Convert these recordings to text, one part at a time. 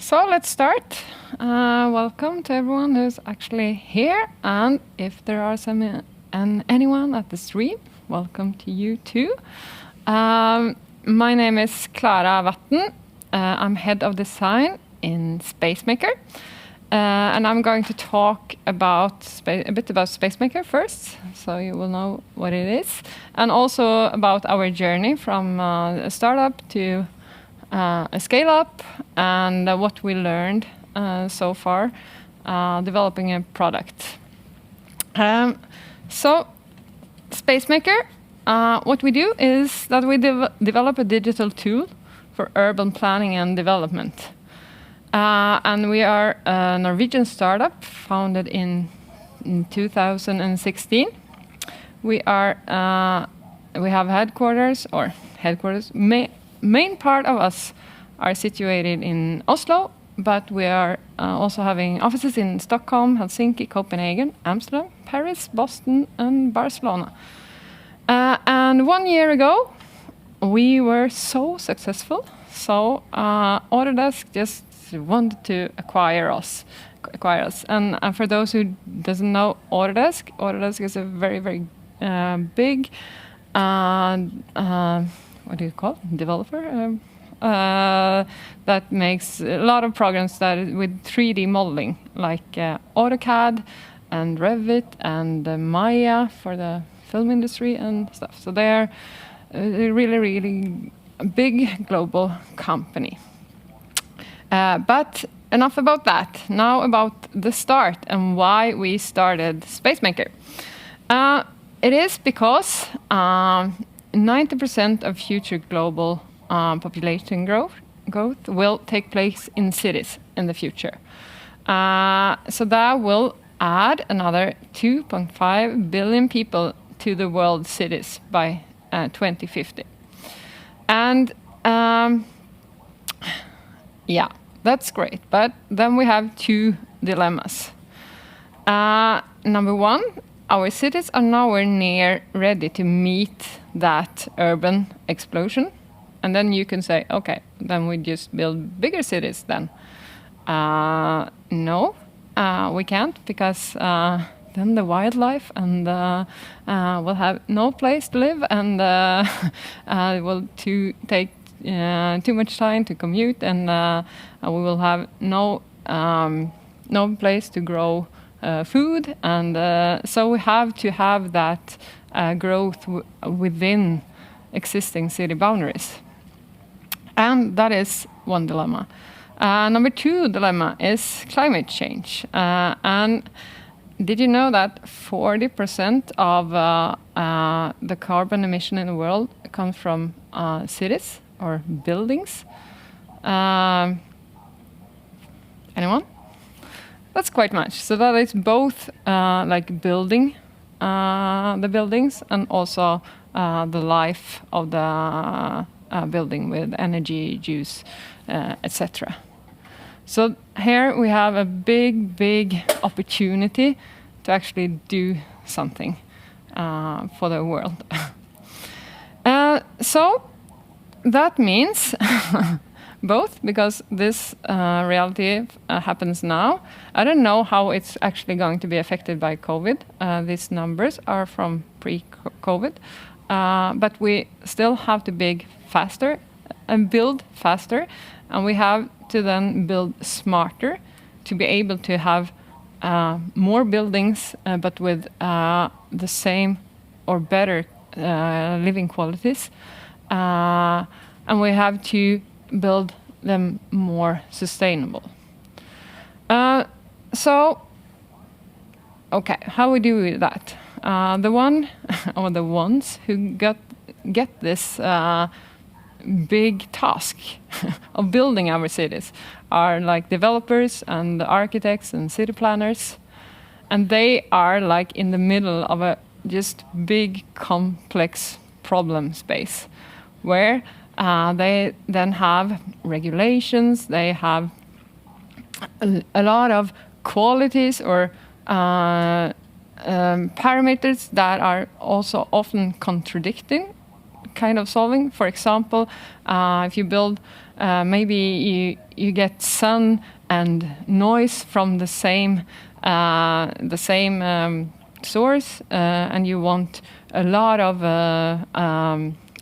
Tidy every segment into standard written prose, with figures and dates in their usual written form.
So let's start. Welcome to everyone who's actually here, and if there are anyone at the stream, welcome to you too. My name is Klara Vatn. I'm head of design in Spacemaker, and I'm going to talk about a bit about Spacemaker first, so you will know what it is, and also about our journey from a startup to a scale up, and what we learned so far developing a product. So Spacemaker, what we do is that we develop a digital tool for urban planning and development. And we are a Norwegian startup founded in 2016. We have headquarters. Main part of us are situated in Oslo, but we are also having offices in Stockholm, Helsinki, Copenhagen, Amsterdam, Paris, Boston, and Barcelona. And 1 year ago, we were so successful, so Autodesk just wanted to acquire us. And for those who doesn't know Autodesk is a very, very big what do you call it? Developer that makes a lot of programs with 3D modeling, like AutoCAD and Revit and Maya for the film industry and stuff. So they're a really, really big global company. But enough about that. Now about the start and why we started Spacemaker. It is because 90% of future global population growth will take place in cities in the future. So that will add another 2.5 billion people to the world's cities by 2050. And yeah, that's great. But then we have two dilemmas. Number one, our cities are nowhere near ready to meet that urban explosion. And then you can say, okay, then we just build bigger cities then. No, we can't, because then the wildlife and will have no place to live, and it will take too much time to commute, and we will have no place to grow food, and so we have to have that growth within existing city boundaries. And that is one dilemma. Number two dilemma is climate change. And did you know that 40% of the carbon emission in the world comes from cities or buildings? Anyone? That's quite much. So that is both like building the buildings and also the life of the building with energy, use, etc. So here we have a big opportunity to actually do something for the world. So that means both, because this reality happens now. I don't know how it's actually going to be affected by COVID. These numbers are from pre-COVID. But we still have to build faster, and we have to then build smarter to be able to have more buildings, but with the same or better living qualities. And we have to build them more sustainable. So, okay, how we do that? The ones who get this big task of building our cities are like developers and architects and city planners, and they are like in the middle of a just big complex problem space where they then have regulations, they have a lot of qualities or parameters that are also often contradicting kind of solving. For example, if you build, maybe you get sun and noise from the same source, and you want a lot of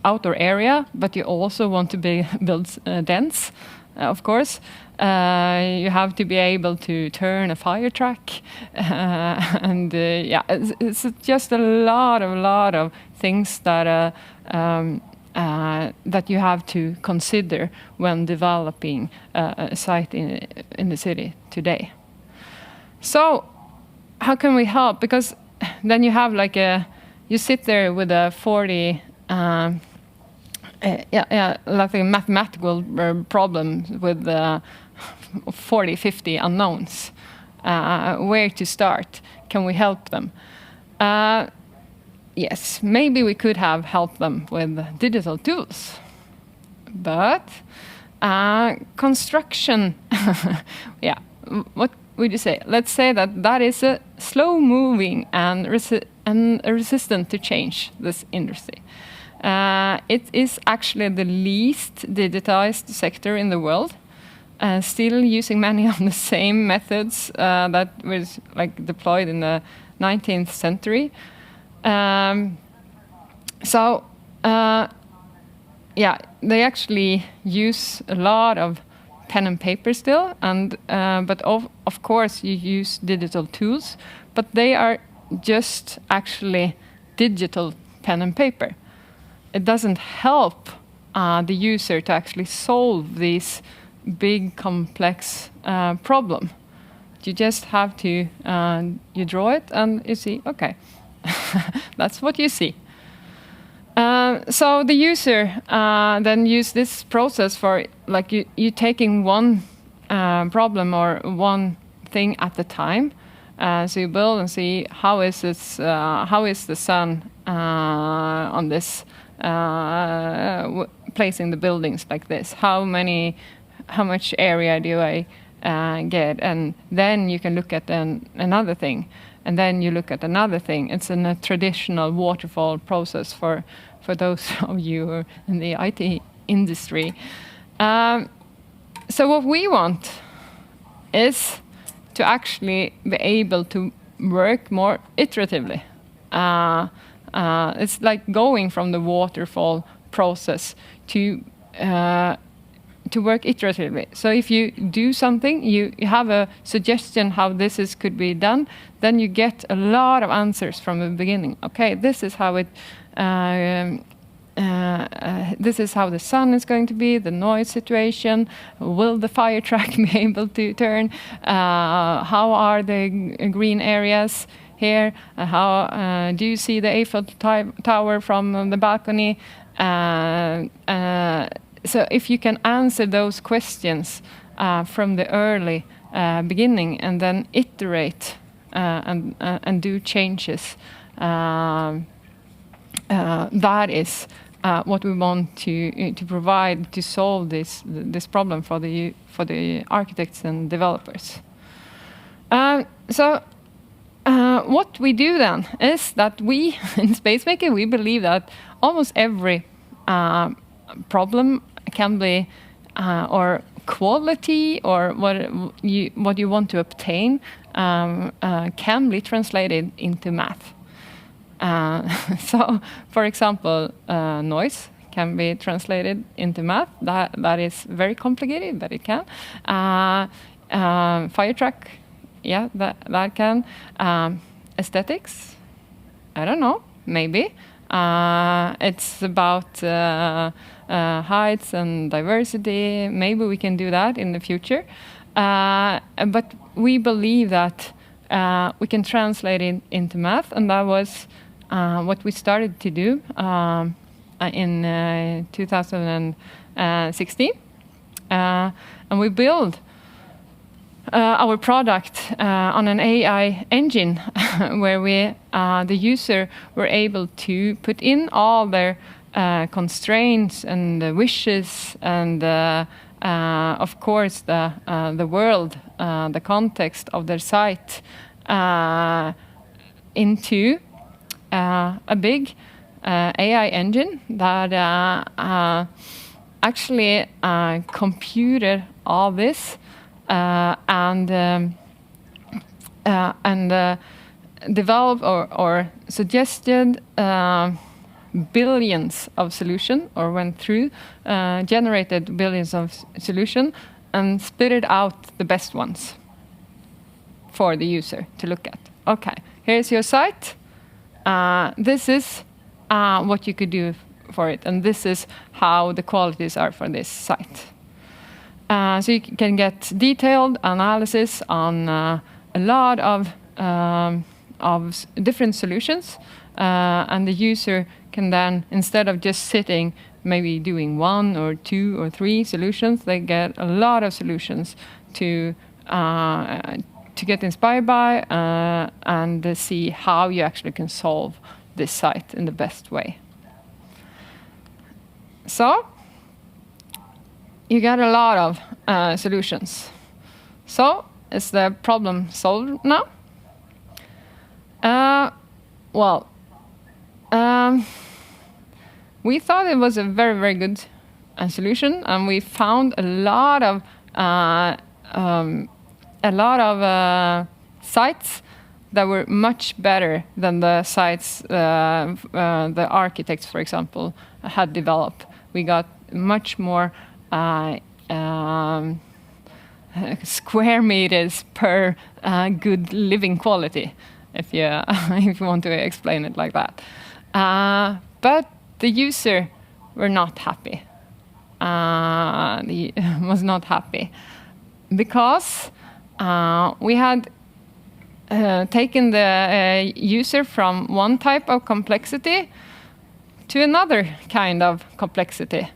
outdoor area, but you also want to build dense, of course. You have to be able to turn a fire truck, and yeah, it's just a lot of things that that you have to consider when developing a site in the city today. So, how can we help? Because then you have like you sit there with a 40. Like a mathematical problem with 40, 50 unknowns. Where to start? Can we help them? Yes, maybe we could have helped them with digital tools. But construction, yeah, what would you say? Let's say that is a slow-moving and resistant to change, this industry. It is actually the least digitized sector in the world, still using many of the same methods that was like deployed in the 19th century. Yeah, they actually use a lot of pen and paper still, and but of course you use digital tools, but they are just actually digital pen and paper. It doesn't help the user to actually solve these big, complex problem. You just have to, you draw it and you see, okay, that's what you see. So the user then use this process for, like you taking one problem or one thing at a time. So you build and see how is the sun on this placing the buildings like this. How much area do I get? And then you can look at another thing, and then you look at another thing. It's a traditional waterfall process for those of you who are in the IT industry. So what we want is to actually be able to work more iteratively. It's like going from the waterfall process to work iteratively. So if you do something, you have a suggestion how this could be done, then you get a lot of answers from the beginning. Okay, this is how it. This is how the sun is going to be, the noise situation, will the fire truck be able to turn, how are the green areas here, how do you see the Eiffel Tower from the balcony? So if you can answer those questions from the early beginning and then iterate and do changes, that is what we want to provide to solve this problem for the architects and developers. What we do then is that we in Spacemaker we believe that almost every problem can be or quality or what you want to obtain can be translated into math. So, for example, noise can be translated into math. That is very complicated, but it can. Fire truck, yeah, that can. Aesthetics, I don't know, maybe. It's about heights and diversity. Maybe we can do that in the future. But we believe that we can translate it into math, and that was what we started to do in 2016. And we built our product on an AI engine where the user were able to put in all their constraints and wishes and of course the world, the context of their site into a big AI engine that actually computed all this and developed or suggested billions of solutions, or went through, generated billions of solutions, and spit it out the best ones for the user to look at. Okay, here's your site. This is what you could do for it, and this is how the qualities are for this site. So you can get detailed analysis on a lot of different solutions, and the user can then, instead of just sitting, maybe doing 1 or 2 or 3 solutions, they get a lot of solutions to get inspired by and see how you actually can solve this site in the best way. So you got a lot of solutions. So is the problem solved now? We thought it was a very, very good solution, and we found a lot of sites that were much better than the sites the architects, for example, had developed. We got much more square meters per good living quality, if you if you want to explain it like that. But the user were not happy. Was not happy because we had taken the user from one type of complexity to another kind of complexity.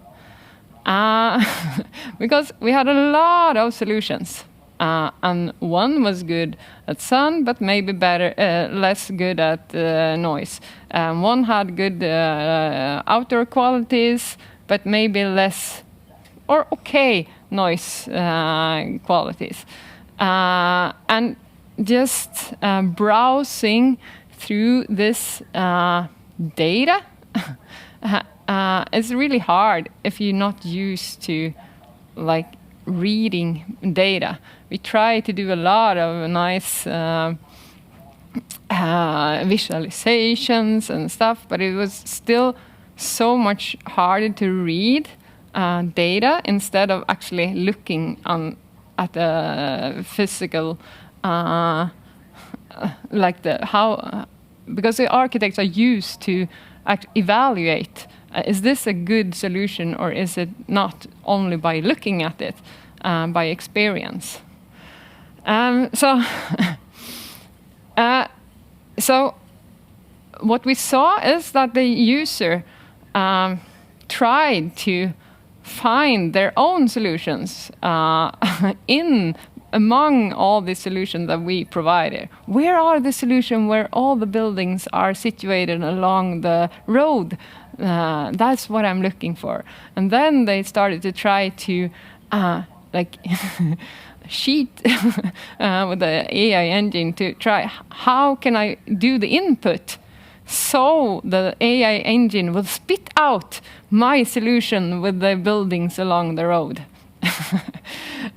Because we had a lot of solutions, and one was good at sun, but maybe less good at noise. One had good outdoor qualities, but maybe less or okay noise qualities. And just browsing through this data it's really hard if you're not used to like reading data. We try to do a lot of nice visualizations and stuff, but it was still so much harder to read data instead of actually looking at the physical, because the architects are used to evaluate, is this a good solution or is it not, only by looking at it, by experience. So what we saw is that the user tried to find their own solutions among all the solutions that we provided. Where are the solutions where all the buildings are situated along the road? That's what I'm looking for. And then they started to try to cheat with the AI engine to try, how can I do the input so the AI engine will spit out my solution with the buildings along the road.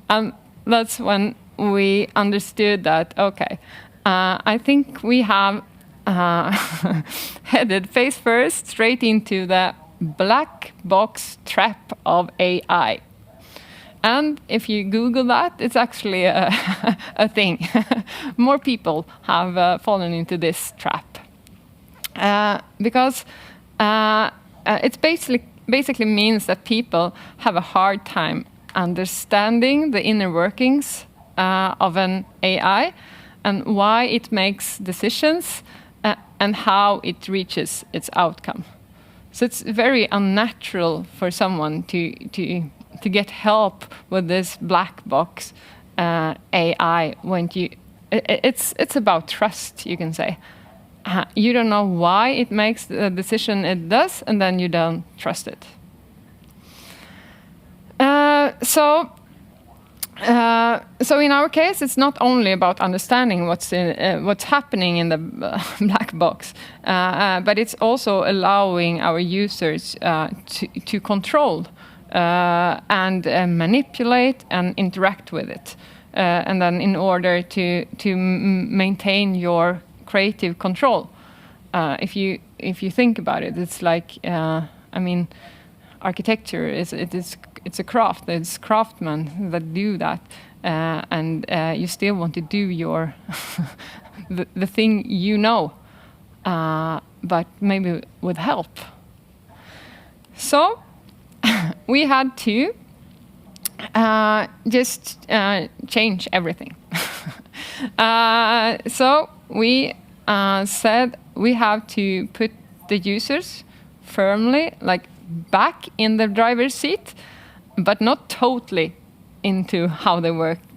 And that's when we understood that, okay, I think we have headed face first straight into the black box trap of AI. And if you Google that, it's actually a thing. More people have fallen into this trap. Because it basically means that people have a hard time understanding the inner workings of an AI and why it makes decisions and how it reaches its outcome. So it's very unnatural for someone to get help with this black box AI when it's about trust, you can say. You don't know why it makes the decision it does, and then you don't trust it. So So in our case, it's not only about understanding what's happening in the black box, but it's also allowing our users to control and manipulate and interact with it. And then in order to maintain your creative control. If you think about it, it's like architecture it's a craft. It's craftsmen that do that, and you still want to do your the thing but maybe with help. So we had to just change everything. So we said we have to put the users firmly, like back in the driver's seat, but not totally into how they worked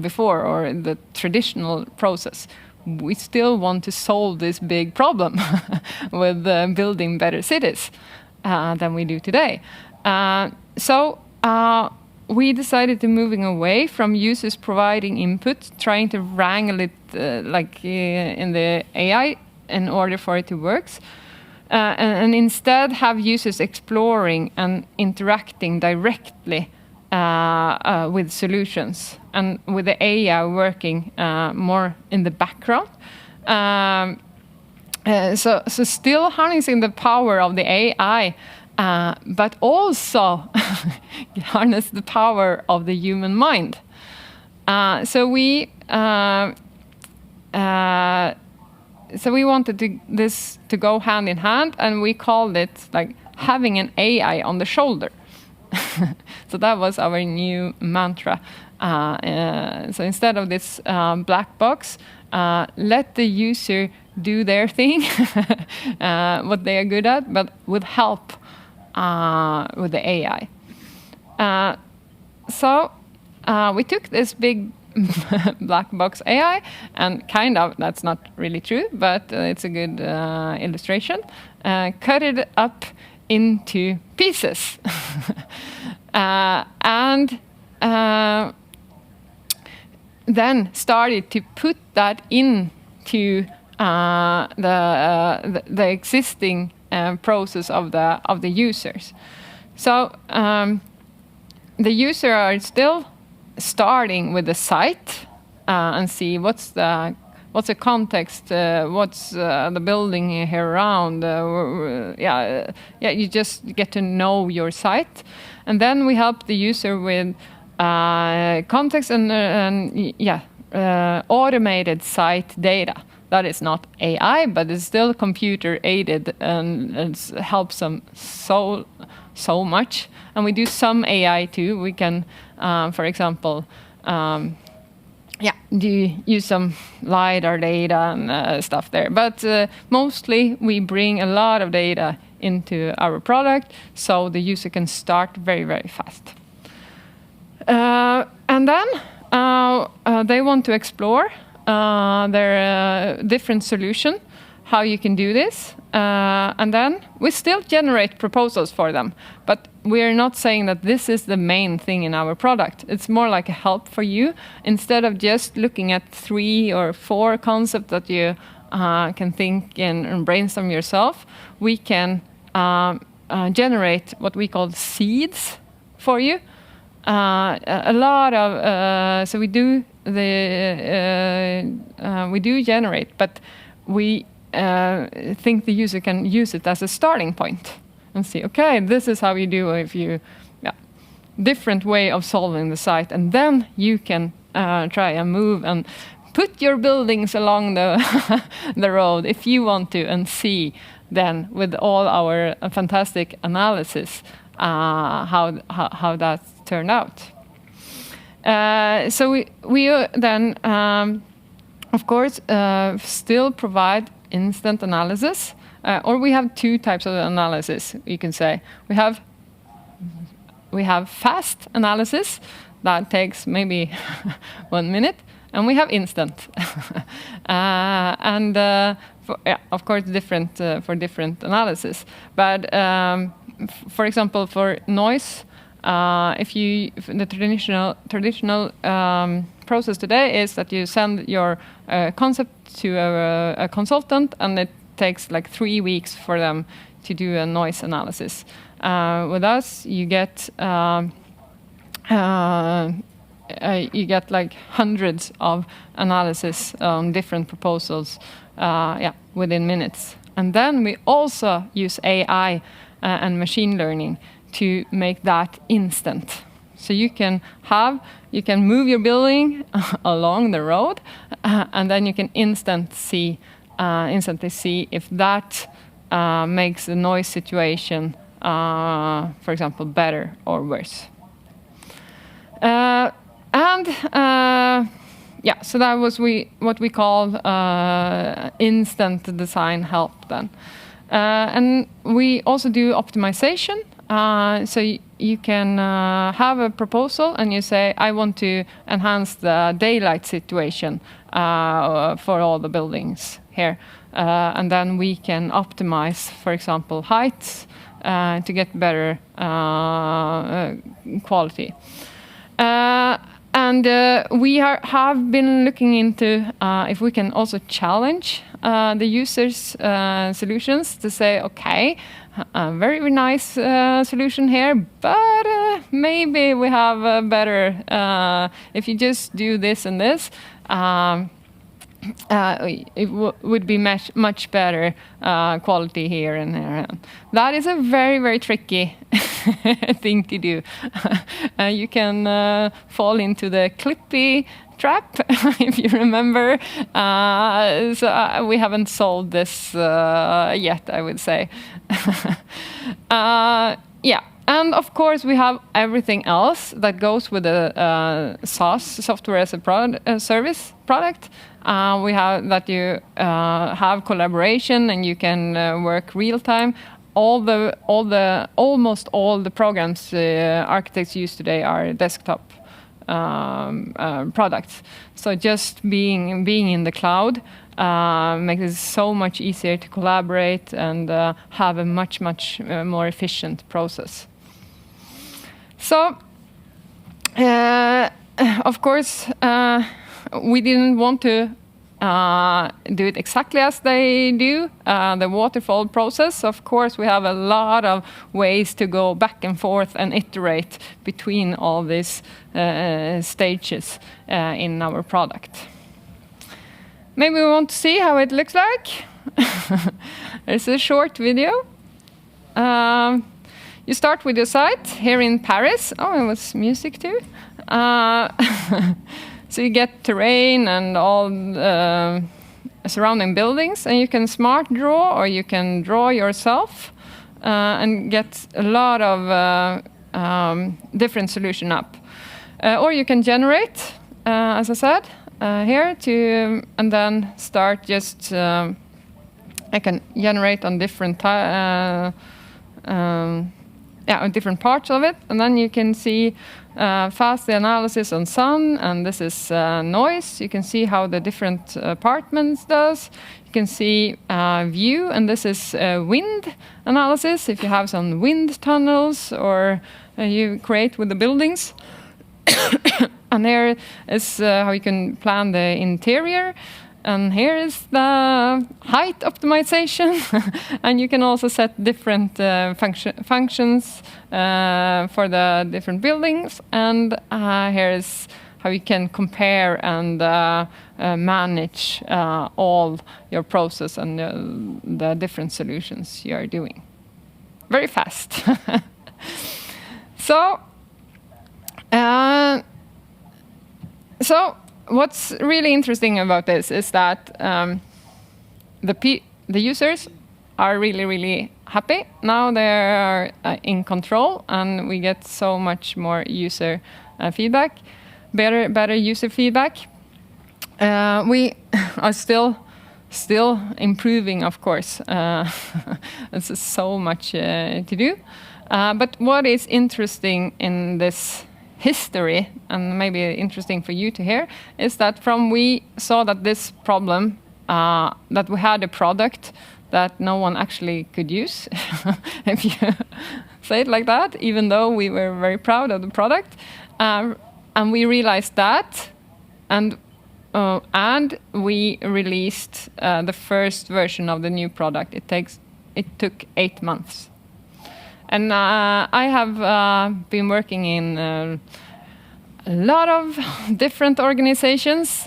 before or the traditional process. We still want to solve this big problem with building better cities than we do today. So we decided to moving away from users providing input, trying to wrangle it in the AI in order for it to work. And instead have users exploring and interacting directly with solutions, and with the AI working more in the background. So still harnessing the power of the AI, but also harness the power of the human mind. So we wanted this to go hand in hand, and we called it like having an AI on the shoulder. So that was our new mantra. So instead of this black box, let the user do their thing, what they are good at, but with help with the AI. So we took this big black box AI, and that's not really true, but it's a good illustration, cut it up into pieces. And then started to put that into the existing process of the users. So the user are still starting with the site and see what's the context, what's the building here around. You just get to know your site, and then we help the user with context and automated site data. That is not AI, but it's still computer aided, and it helps them so much. And we do some AI too. We can, for example, use some LiDAR data and stuff there. But mostly we bring a lot of data into our product, so the user can start very, very fast. And then they want to explore their different solution, how you can do this. And then we still generate proposals for them, but we're not saying that this is the main thing in our product. It's more like a help for you. Instead of just looking at 3 or 4 concepts that you can think and brainstorm yourself, we can generate what we call seeds for you. A lot of so we do generate, but we think the user can use it as a starting point and see, okay, this is how you do if you different way of solving the site, and then you can try and move and put your buildings along the the road if you want to, and see then with all our fantastic analysis how that turned out. So we then of course still provide instant analysis, or we have 2 types of analysis, you can say. We have fast analysis that takes maybe 1 minute, and we have instant. Of course, different for different analysis. But for example, for noise if the traditional process today is that you send your concept to a consultant, and it takes like 3 weeks for them to do a noise analysis. With us, you get like hundreds of analysis on different proposals, within minutes. And then we also use AI and machine learning to make that instant. So you can move your building along the road, and then you can instantly see if that makes the noise situation, for example, better or worse. So that was what we call instant design help then. And we also do optimization. So you can have a proposal and you say, I want to enhance the daylight situation for all the buildings here. And then we can optimize, for example, heights to get better quality. And we have been looking into if we can also challenge the users' solutions to say, okay, a very nice solution here, but maybe we have a better, if you just do this and this, it would be much better quality here and there. That is a very, very tricky thing to do. You can fall into the Clippy trap, if you remember. So we haven't solved this yet, I would say. And of course, we have everything else that goes with the SaaS, software as a service product. We have that you have collaboration and you can work real time. Almost all the programs architects use today are desktop products. So just being in the cloud makes it so much easier to collaborate and have a much more efficient process. So, of course, we didn't want to do it exactly as they do, the waterfall process. Of course, we have a lot of ways to go back and forth and iterate between all these stages in our product. Maybe we want to see how it looks like. There's a short video. You start with your site here in Paris. Oh, it was music too. So you get terrain and all surrounding buildings, and you can smart draw or you can draw yourself and get a lot of different solution up. Or you can generate, as I said, here and then start just. I can generate on different on different parts of it, and then you can see fast analysis on sun, and this is noise. You can see how the different apartments does. You can see view, and this is wind analysis. If you have some wind tunnels or you create with the buildings. And here is how you can plan the interior. And here is the height optimization. And you can also set different functions for the different buildings. And here is how you can compare and manage all your process and the different solutions you are doing. Very fast. So what's really interesting about this is that the users are really, really happy. Now they're in control, and we get so much more user feedback, better user feedback. We are still improving, of course. There's so much to do. But what is interesting in this history, and maybe interesting for you to hear, is that we saw that this problem, that we had a product that no one actually could use. say it like that, even though we were very proud of the product. And we realized that, and we released the first version of the new product. It took 8 months. And I have been working in a lot of different organizations,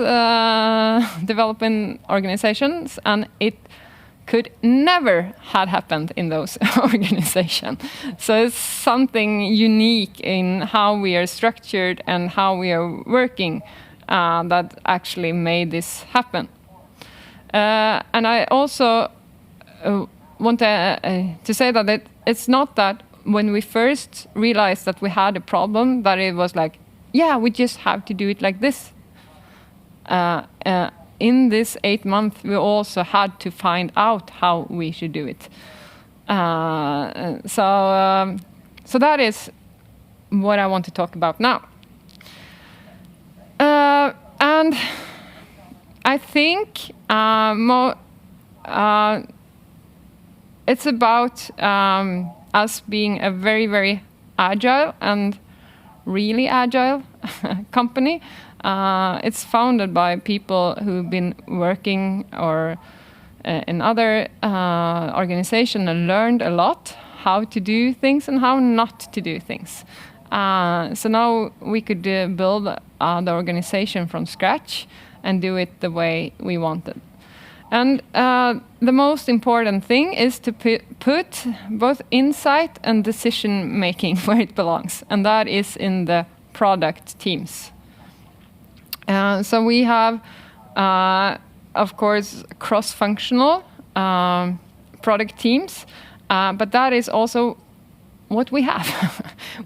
developing organizations, and it could never had happened in those organizations. So it's something unique in how we are structured and how we are working that actually made this happen. And I also want to say that it's not that when we first realized that we had a problem, that it was like, yeah, we just have to do it like this. In this 8 months, we also had to find out how we should do it. So that is what I want to talk about now. And I think it's about us being a very, very agile and really agile company. It's founded by people who've been working or in other organizations and learned a lot how to do things and how not to do things. So now we could build the organization from scratch and do it the way we wanted. And the most important thing is to put both insight and decision making where it belongs, and that is in the product teams. So we have, of course, cross-functional product teams, but that is also what we have.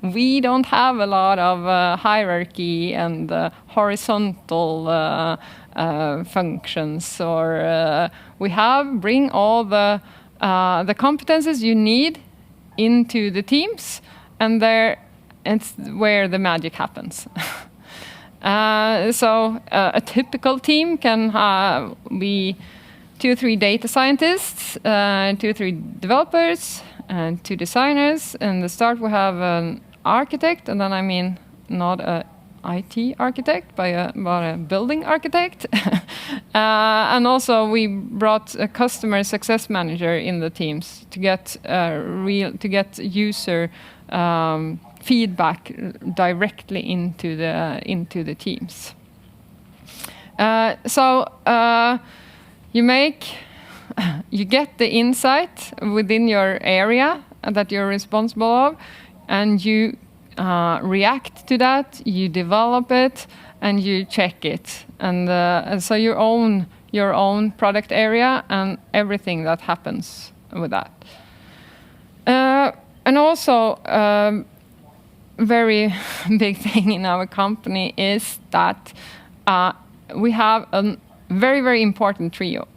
We don't have a lot of hierarchy and horizontal functions, or we bring all the competences you need into the teams, and it's where the magic happens. So a typical team can be 2 or 3 data scientists, 2 or 3 developers, and 2 designers. In the start, we have an architect, and then I mean not a IT architect, but a building architect. And also we brought a customer success manager in the teams to get user feedback directly into the teams. You get the insight within your area that you're responsible of, and you react to that, you develop it, and you check it. And so you own your own product area and everything that happens with that. And also, very big thing in our company is that we have a very, very important trio.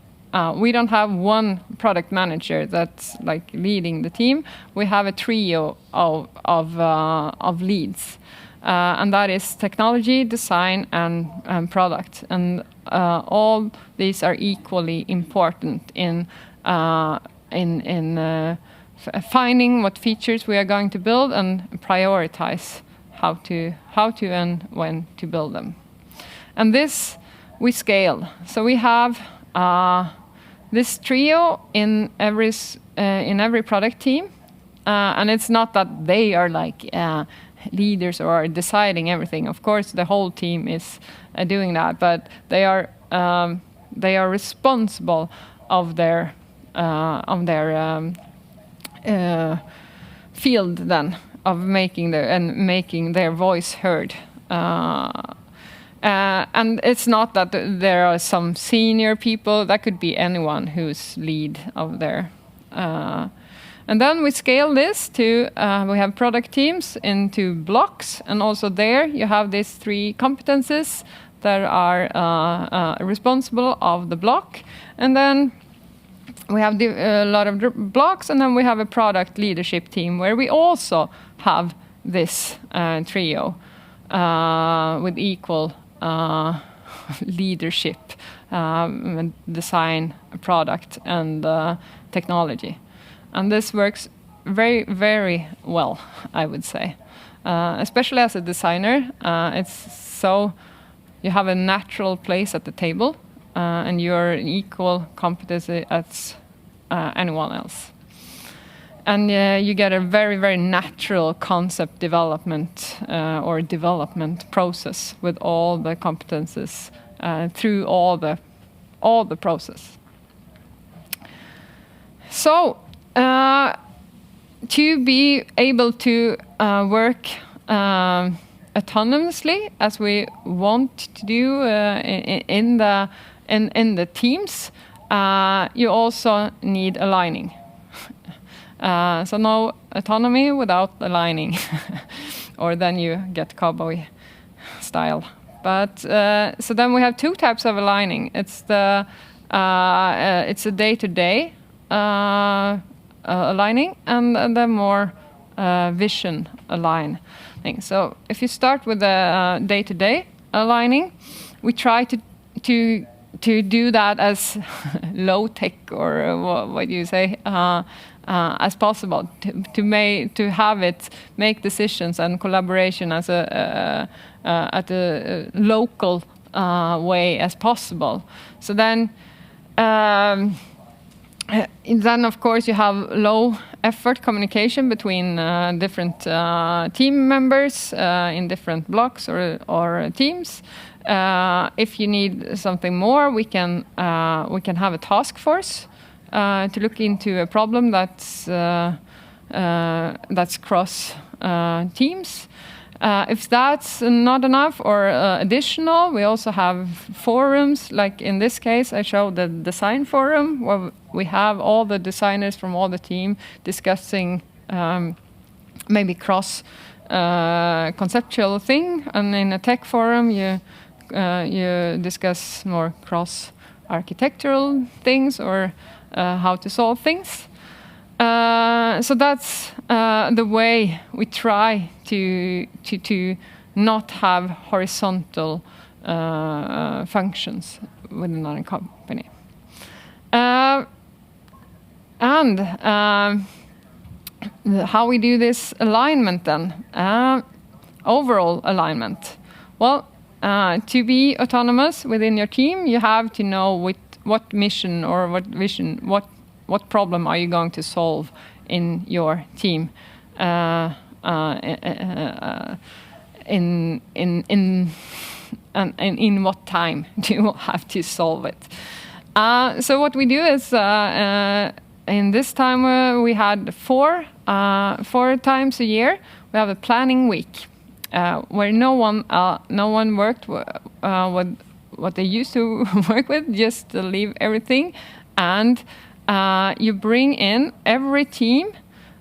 We don't have one product manager that's like leading the team. We have a trio of leads, and that is technology, design, and product. And all these are equally important in finding what features we are going to build and prioritize how to and when to build them. And this we scale. So we have this trio in every product team, and it's not that they are like leaders or are deciding everything. Of course, the whole team is doing that, but they are responsible of their field then of making their voice heard. And it's not that there are some senior people. That could be anyone who's lead of their. And then we scale this to, we have product teams into blocks. And also there you have these 3 competences that are responsible of the block. And then we have a lot of blocks. And then we have a product leadership team where we also have this trio with equal leadership, design, product, and technology. And this works very, very well, I would say. Especially as a designer, it's so you have a natural place at the table, and you're an equal competency as anyone else. And you get a very, very natural concept development or development process with all the competences through all the process. So to be able to work autonomously as we want to do in the teams, you also need aligning. So no autonomy without aligning, or then you get cowboy style. But so then we have two types of aligning. It's a day-to-day aligning, and the more vision aligning. So if you start with the day-to-day aligning, we try to do that as low tech, or what do you say, as possible, to have it make decisions and collaboration as at a local way as possible. So then of course you have low effort communication between different team members in different blocks or teams. If you need something more, we can have a task force to look into a problem that's cross teams. If that's not enough or additional, we also have forums. Like in this case, I showed the design forum where we have all the designers from all the team discussing maybe cross conceptual thing, and in a tech forum you discuss more cross architectural things or how to solve things. So that's the way we try to not have horizontal functions within our company. And how we do this alignment then? Overall alignment. Well, to be autonomous within your team, you have to know what mission or what vision, what problem are you going to solve in your team? In what time do you have to solve it? So what we do is in this time we had four times a year we have a planning week where no one worked with what they used to work with, just leave everything, and you bring in every team,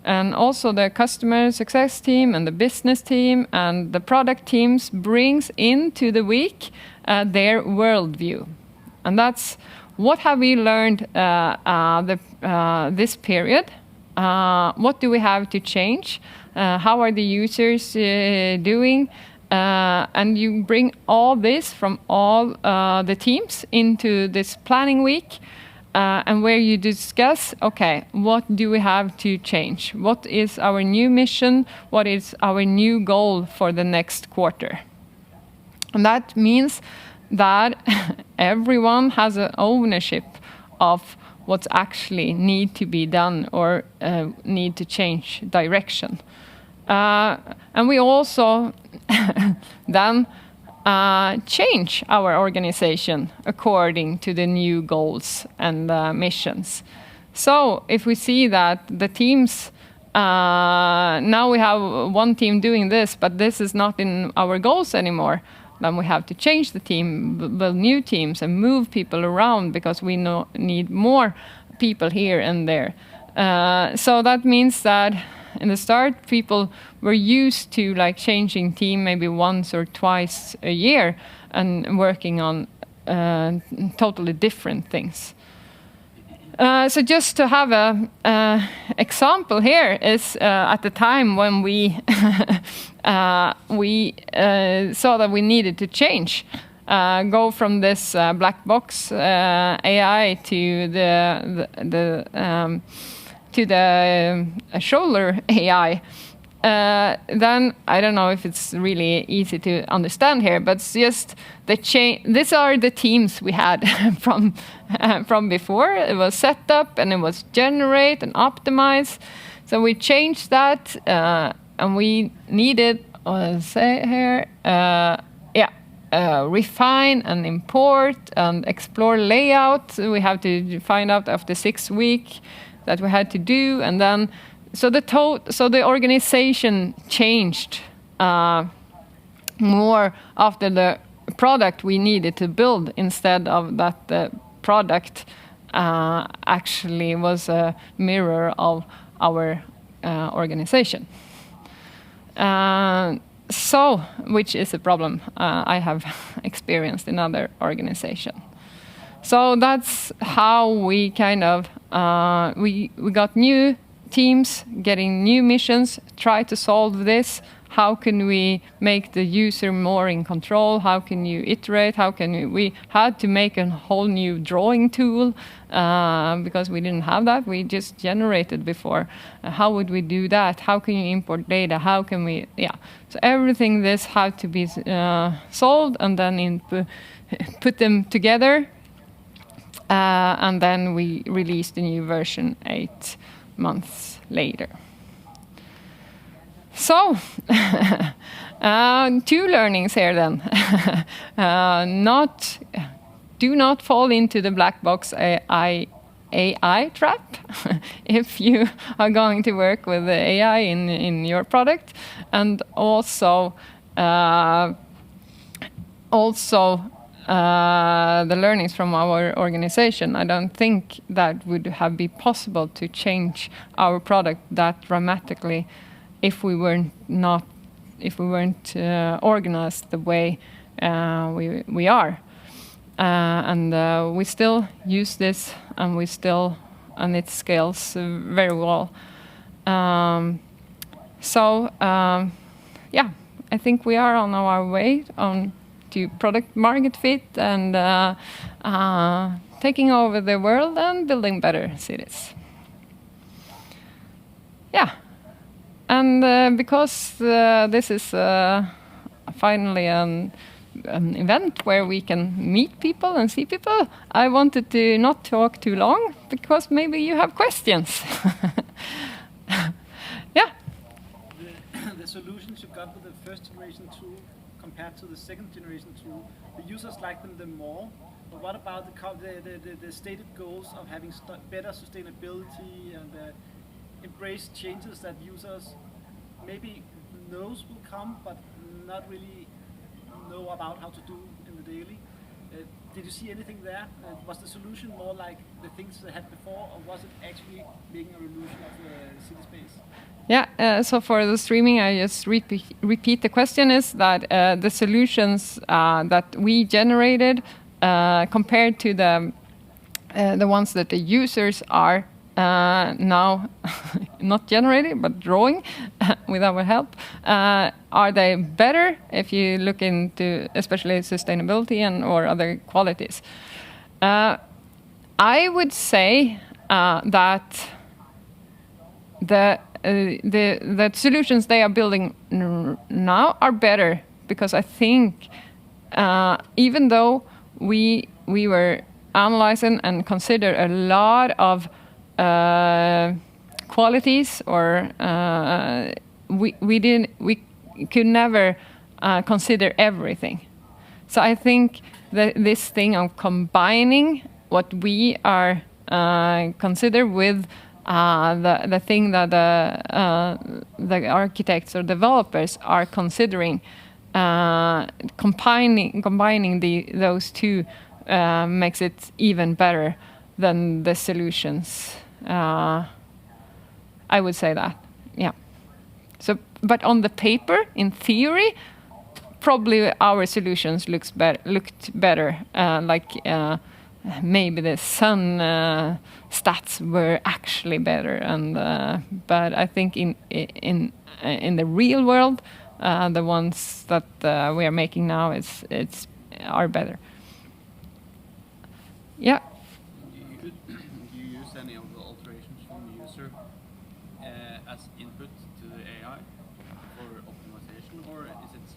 and also the customer success team and the business team and the product teams brings into the week their worldview. And that's what have we learned this period? What do we have to change? How are the users doing? And you bring all this from all the teams into this planning week. And where you discuss, okay, what do we have to change? What is our new mission? What is our new goal for the next quarter? And that means that everyone has an ownership of what's actually need to be done or need to change direction. And we also then change our organization according to the new goals and missions. So if we see that the teams, now we have one team doing this, but this is not in our goals anymore, then we have to change the team, build new teams and move people around because we need more people here and there. So that means that in the start, people were used to like changing team maybe once or twice a year and working on totally different things. So just to have a example here is at the time when we saw that we needed to change, go from this black box AI to the to the shoulder AI, then I don't know if it's really easy to understand here, but it's just the change. These are the teams we had from before. It was set up and it was generate and optimize. So we changed that, and we needed, say here, refine and import and explore layout. We have to find out after 6 weeks that we had to do, and then so the organization changed more after the product we needed to build, instead of that the product actually was a mirror of our organization. So, which is a problem I have experienced in other organizations. So that's how we kind of we got new teams, getting new missions, try to solve this. How can we make the user more in control? How can you iterate? How can we had to make a whole new drawing tool because we didn't have that. We just generated before. How would we do that? How can you import data? How can we? Yeah. So everything this had to be solved, and then put them together, and then we released the new version 8 months later. So, 2 learnings here then. Do not fall into the black box AI trap if you are going to work with the AI in your product, and also the learnings from our organization. I don't think that would have been possible to change our product that dramatically if we weren't organized the way we are, and we still use this, and it scales very well. Yeah, I think we are on our way to product market fit and taking over the world and building better cities. Yeah. And because this is finally an event where we can meet people and see people, I wanted to not talk too long, because maybe you have questions. Yeah. The solutions you got with the first generation tool compared to the second generation tool, the users like them the more. But what about the stated goals of having better sustainability and embrace changes that users maybe knows will come, but not really know about how to do in the daily? Did you see anything there? Was the solution more like the things they had before, or was it actually making a revolution of the city space? Yeah, so for the streaming, I just repeat the question is that the solutions that we generated compared to the ones that the users are now not generating but drawing with our help, are they better if you look into especially sustainability or other qualities? I would say that the solutions they are building now are better, because I think even though we were analyzing and consider a lot of qualities, or we could never consider everything. So I think that this thing of combining what we are consider with the thing that the architects or developers are considering, combining those two makes it even better than the solutions. I would say that, yeah. So, but on the paper, in theory, probably our solutions looked better. Maybe the sun stats were actually better, and but I think in the real world, the ones that we are making now are better. Yeah. Do you use any of the alterations from the user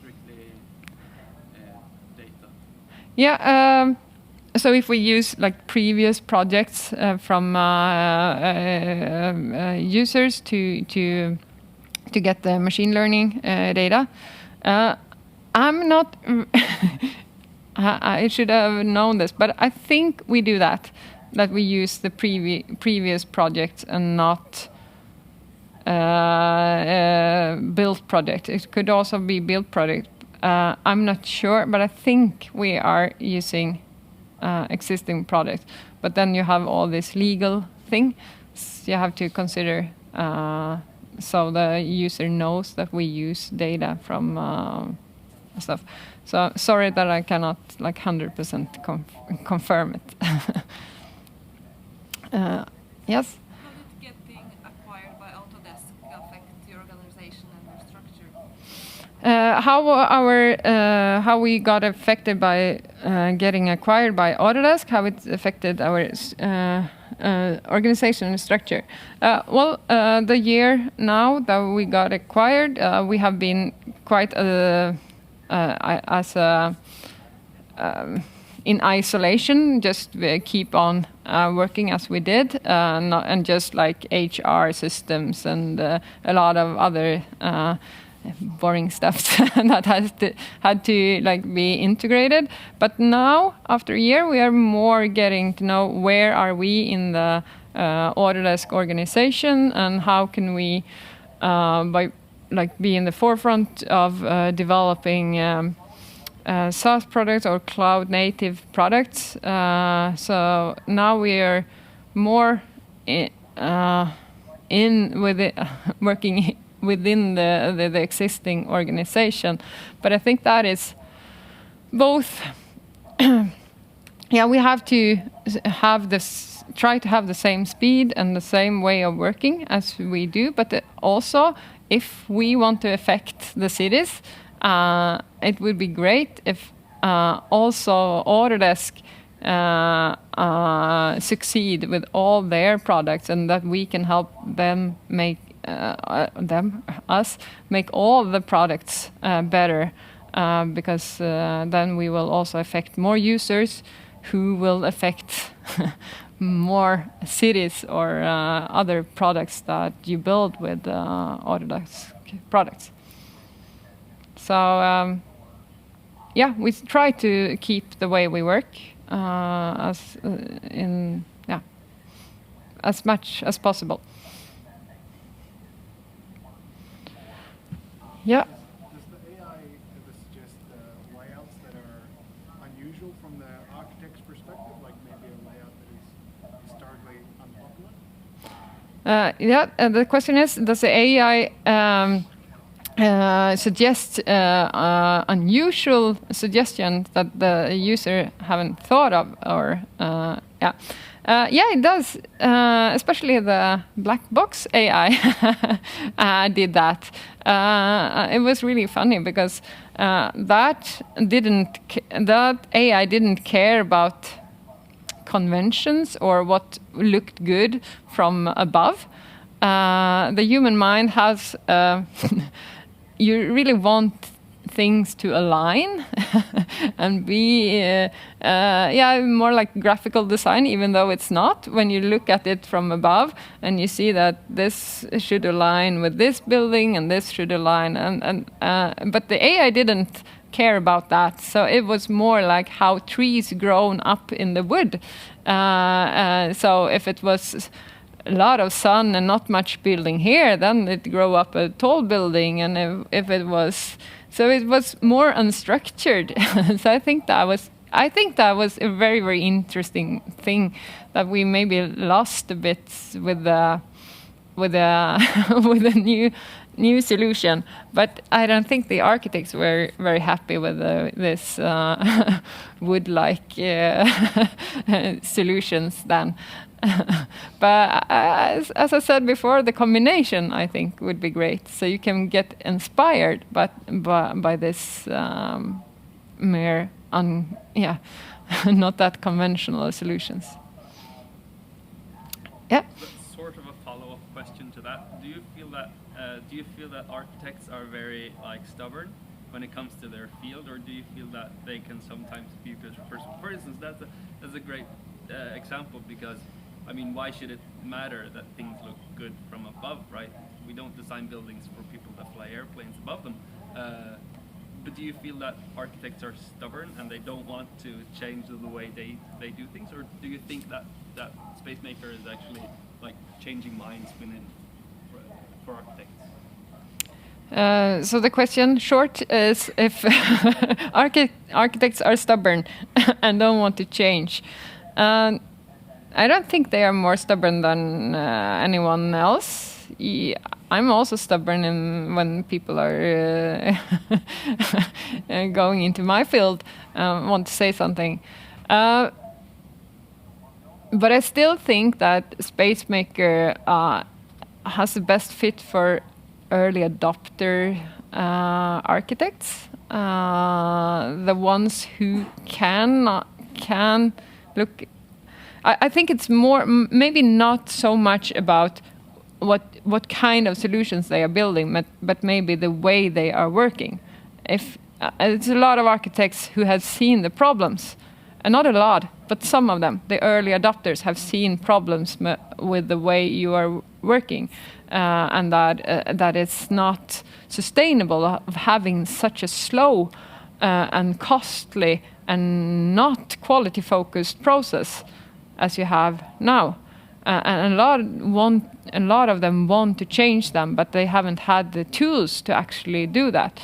strictly data? Yeah. So if we use like previous projects from users to get the machine learning data, I'm not. I should have known this, but I think we do that. That we use the previous projects and not built project. It could also be built project. I'm not sure, but I think we are using existing products. But then you have all this legal thing you have to consider, so the user knows that we use data from stuff. So sorry that I cannot like 100% confirm it. Yes. How did getting acquired by Autodesk affect your organization and your structure? How we got affected by getting acquired by Autodesk, how it affected our organization and structure. The year now that we got acquired, we have been quite in isolation, just keep on working as we did, and just like HR systems and a lot of other boring stuff that had to like be integrated. But now, after a year, we are more getting to know where are we in the Autodesk organization and how can we, be in the forefront of developing SaaS products or cloud native products. So now we are more working within the existing organization. But I think that is both. We have to have this, try to have the same speed and the same way of working as we do. But also, if we want to affect the cities, it would be great if also Autodesk succeed with all their products, and that we can help them make us make all the products better, because then we will also affect more users who will affect more cities or other products that you build with Autodesk products. So we try to keep the way we work as much as possible. Yeah. Does the AI ever suggest layouts that are unusual from the architect's perspective, like maybe a layout that is historically unpopular? The question is, does the AI suggest unusual suggestions that the user haven't thought of, or it does. Especially the black box AI did that. It was really funny because that AI didn't care about conventions or what looked good from above. The human mind has. You really want things to align and be more like graphical design, even though it's not. When you look at it from above and you see that this should align with this building and this should align, but the AI didn't care about that. So it was more like how trees grown up in the wood. So if it was a lot of sun and not much building here, then it grow up a tall building. And if it was, so it was more unstructured. So I think that was a very, very interesting thing that we maybe lost a bit with the with a new solution. But I don't think the architects were very happy with this wood-like solutions then. But as I said before, the combination I think would be great. So you can get inspired, by this mere not that conventional solutions. Yeah. Sort of a follow-up question to that. Do you feel that architects are very stubborn when it comes to their field, or do you feel that they can sometimes be for instance, that's a great example, because I mean, why should it matter that things look good from above, right? We don't design buildings for people that fly airplanes above them. But do you feel that architects are stubborn and they don't want to change the way they do things, or do you think that Spacemaker is actually like changing minds within for architects? So the question short is if architects are stubborn and don't want to change. I don't think they are more stubborn than anyone else. I'm also stubborn when people are going into my field, want to say something. But I still think that Spacemaker has the best fit for early adopter architects, the ones who can look. I think it's more, maybe not so much about what kind of solutions they are building, but maybe the way they are working. If it's a lot of architects who have seen the problems, and not a lot, but some of them, the early adopters, have seen problems with the way you are working, and that it's not sustainable of having such a slow and costly and not quality-focused process as you have now. And a lot of them want to change them, but they haven't had the tools to actually do that.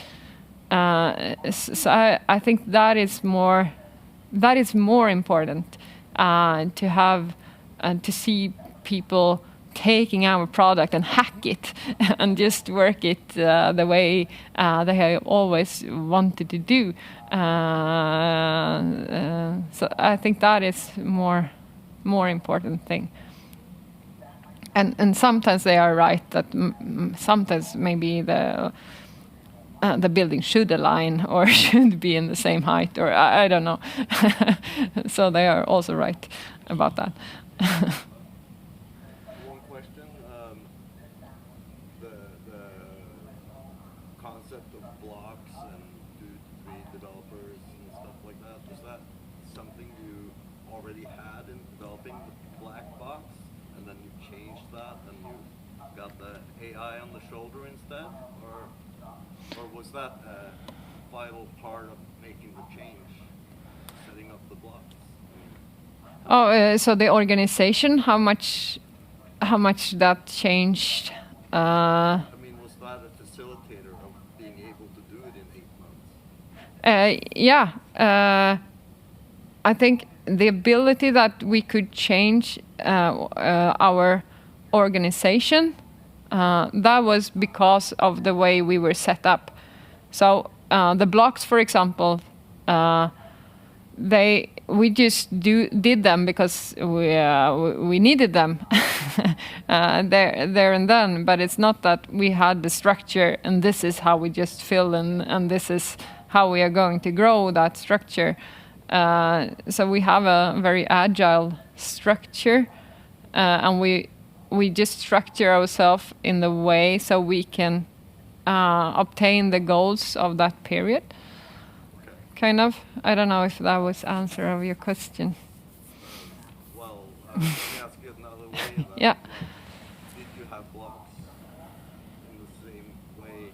So I think that is more important, to have and to see people taking our product and hack it and just work it the way they have always wanted to do. So I think that is more important thing. And sometimes they are right that sometimes maybe the building should align or should be in the same height, or I don't know. So they are also right about that. One question: the concept of blocks and 2 to 3 developers and stuff like that, was that something you already had in developing the black box, and then you changed that and you got the AI on the shoulder instead, or was that a vital part of making the change, setting up the blocks? So the organization, how much that changed? I mean, was that a facilitator of being able to do it in 8 months? Yeah, I think the ability that we could change our organization, that was because of the way we were set up. So the blocks, for example, we just did them because we needed them there and then. But it's not that we had the structure and this is how we just fill and this is how we are going to grow that structure. So we have a very agile structure, and we just structure ourselves in the way so we can obtain the goals of that period. Okay. Kind of. I don't know if that was answer of your question. Well, let me ask you another way. Then. Yeah. Did you have blocks in the same way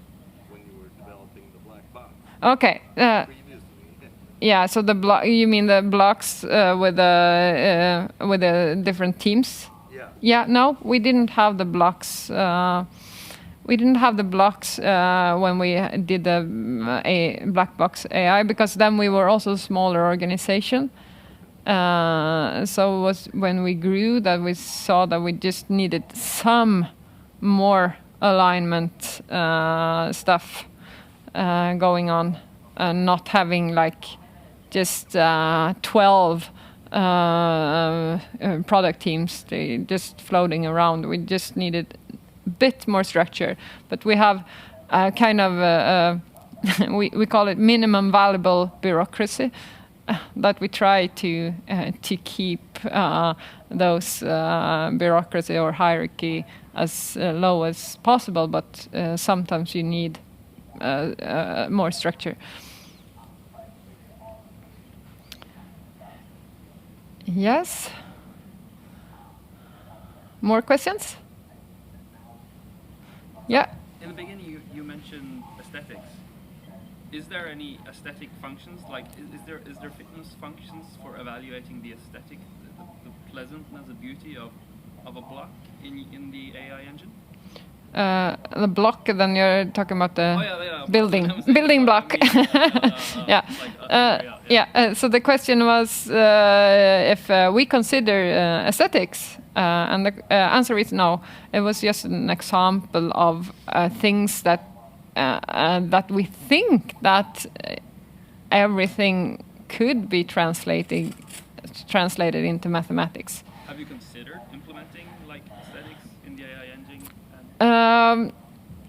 when you were developing the black box? Okay. Previously. Yeah. So you mean the blocks with the different teams? Yeah. Yeah. No, we didn't have the blocks. We didn't have the blocks when we did the black box AI, because then we were also a smaller organization. So it was when we grew that we saw that we just needed some more alignment stuff going on, not having like just 12 product teams just floating around. We just needed bit more structure, but we have kind of we call it minimum valuable bureaucracy, that we try to keep those bureaucracy or hierarchy as low as possible. But sometimes you need more structure. Yes. More questions? Yeah. In the beginning, you mentioned aesthetics. Is there any aesthetic functions? Like, is there fitness functions for evaluating the aesthetic, the pleasantness, the beauty of a block in the AI engine? The block, then you're talking about the building block. So the question was if we consider aesthetics, and the answer is no. It was just an example of things that we think that everything could be translated into mathematics. Have you considered implementing like aesthetics in the AI engine?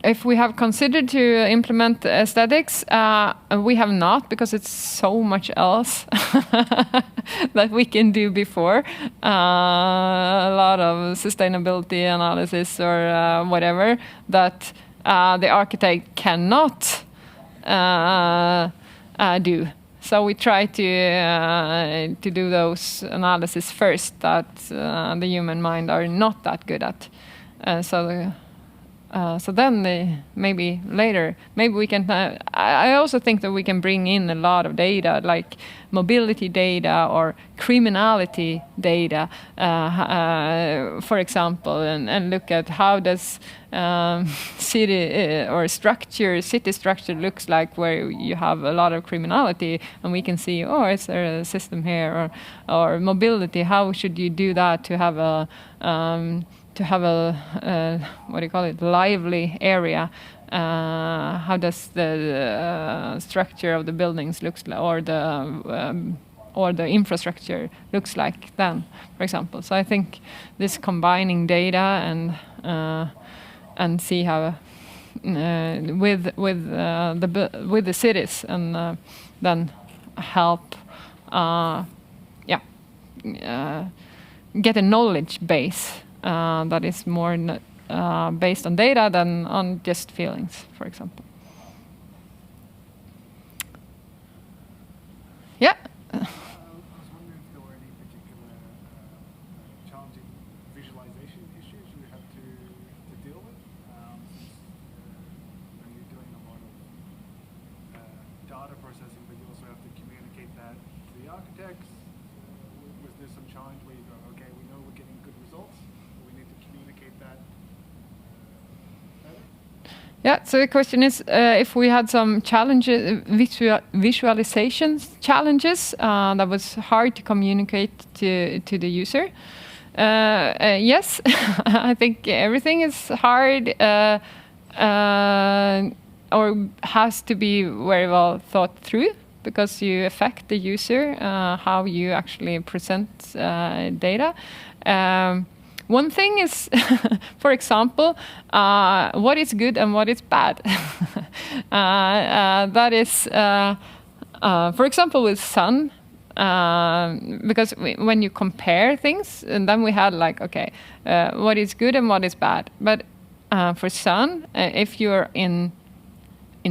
If we have considered to implement aesthetics, we have not, because it's so much else that we can do before. A lot of sustainability analysis or whatever that the architect cannot do. So we try to do those analysis first that the human mind are not that good at. So then maybe later, maybe we can. I also think that we can bring in a lot of data, like mobility data or criminality data, for example, and look at how does city or city structure looks like where you have a lot of criminality, and we can see, oh, is there a system here, or mobility? How should you do that to have a what do you call it, lively area? How does the structure of the buildings looks like, or the infrastructure looks like then, for example? So I think this combining data and see how with the cities, and then help get a knowledge base that is more based on data than on just feelings, for example. Yeah. I was wondering if there were any particular challenging visualization issues you had to deal with, since when you're doing a lot of data processing, but you also have to communicate that to the architects. Was there some challenge where you go, okay, we know we're getting good results, but we need to communicate that better? Yeah, so the question is if we had some challenges, visualizations challenges that was hard to communicate to the user. Yes, I think everything is hard or has to be very well thought through, because you affect the user, how you actually present data. One thing is, for example, what is good and what is bad. That is, for example, with sun, because when you compare things, and then we had like, okay, what is good and what is bad. But for sun, if you're in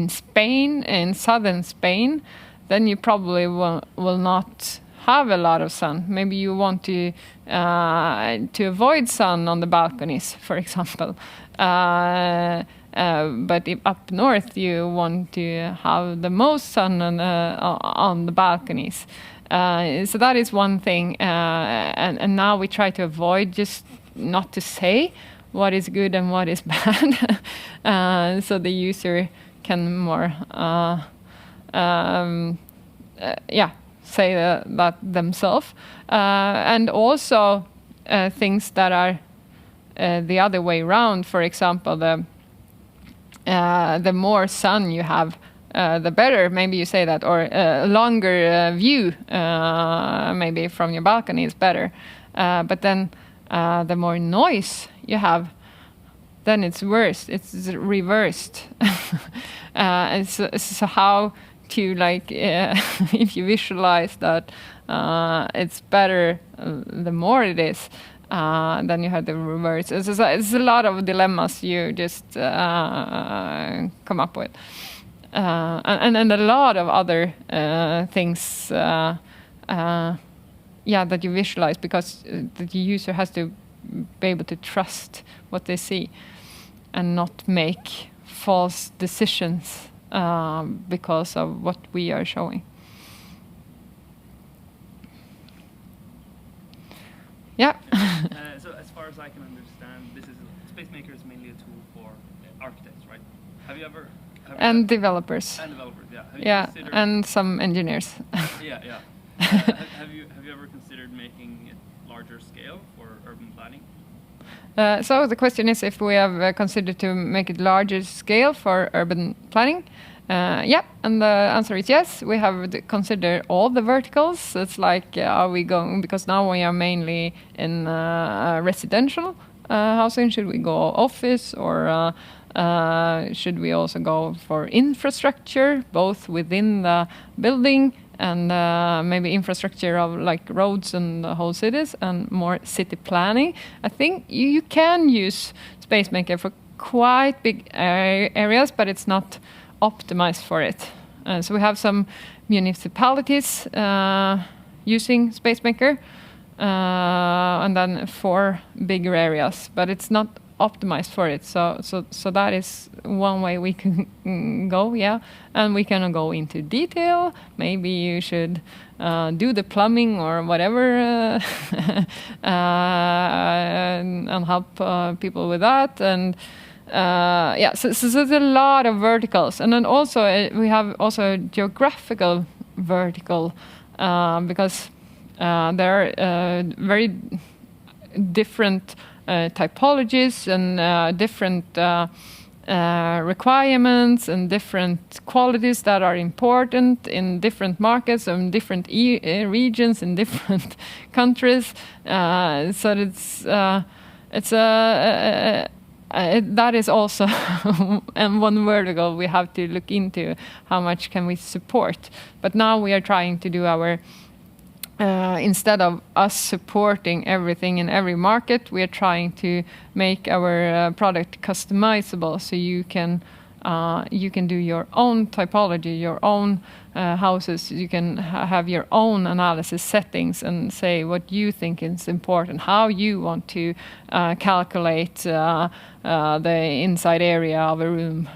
Spain, in southern Spain, then you probably will not have a lot of sun. Maybe you want to avoid sun on the balconies, for example. But if up north, you want to have the most sun on the balconies. So that is one thing. And now we try to avoid just not to say what is good and what is bad, so the user can more say that themselves, and also things that are the other way around. For example, the more sun you have, the better. Maybe you say that, or a longer view, maybe from your balcony is better. But then the more noise you have, then it's worse. It's reversed. So how to if you visualize that it's better the more it is, then you have the reverse. It's a lot of dilemmas you just come up with. And a lot of other things that you visualize, because the user has to be able to trust what they see and not make false decisions because of what we are showing. Yeah. So as far as I can understand, Spacemaker is mainly a tool for architects, right? Have you ever... And developers. And developers, yeah. Have you and some engineers. Yeah. Have you ever considered making it larger scale for urban planning? So the question is if we have considered to make it larger scale for urban planning. And the answer is yes. We have considered all the verticals. It's like, are we going, because now we are mainly in residential housing, should we go office, or should we also go for infrastructure, both within the building and maybe infrastructure of like roads and the whole cities, and more city planning? I think you can use Spacemaker for quite big areas, but it's not optimized for it. So we have some municipalities using Spacemaker, and then 4 bigger areas, but it's not optimized for it. So that is one way we can go, and we can go into detail. Maybe you should do the plumbing or whatever, and help people with that. And so there's a lot of verticals, and then also we have also geographical vertical, because there are very different typologies and different requirements and different qualities that are important in different markets and different regions in different countries. So that is also and one vertical we have to look into, how much can we support. But now we are trying to do our instead of us supporting everything in every market, we are trying to make our product customizable, so you can do your own typology, your own houses. You can have your own analysis settings and say what you think is important, how you want to calculate the inside area of a room,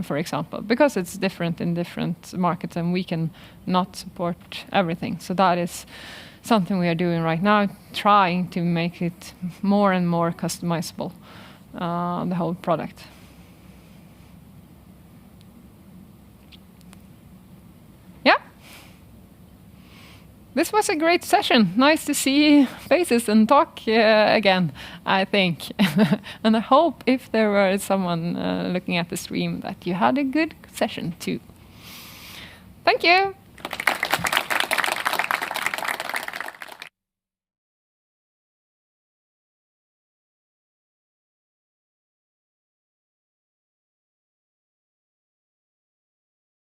for example, because it's different in different markets and we can not support everything. So that is something we are doing right now, trying to make it more and more customizable, the whole product. This was a great session. Nice to see faces and talk again, I think. And I hope if there were someone looking at the stream that you had a good session too. Thank you.